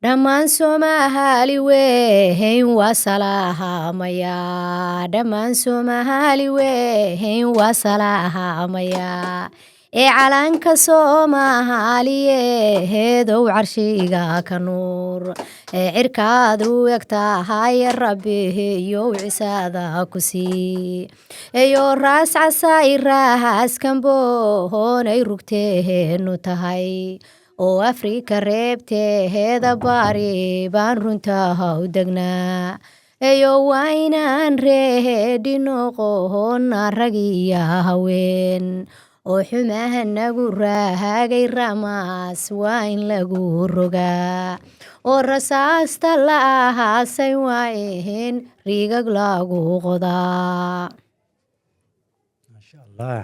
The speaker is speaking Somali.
dhammaan Soomaali weyn waa salaamaya dhammaan Soomaali weyn waa salaamaya calanka Soomaaliyeed oo carshiga ka nuur cirkaadu egtahay Rabbi iyo ciisada ku sii iyo raas casay raas kambo hoonay rugteenu tahay oo Afrika reebteeda bari baan runta u degnaa iyo waynaan reedino qoona ragiya haween oo xumaha nagu raagay ramaas waa in lagu rogaa oo rasaasta la ahaasay waa in riigag lagu qodaa. ما شاء الله.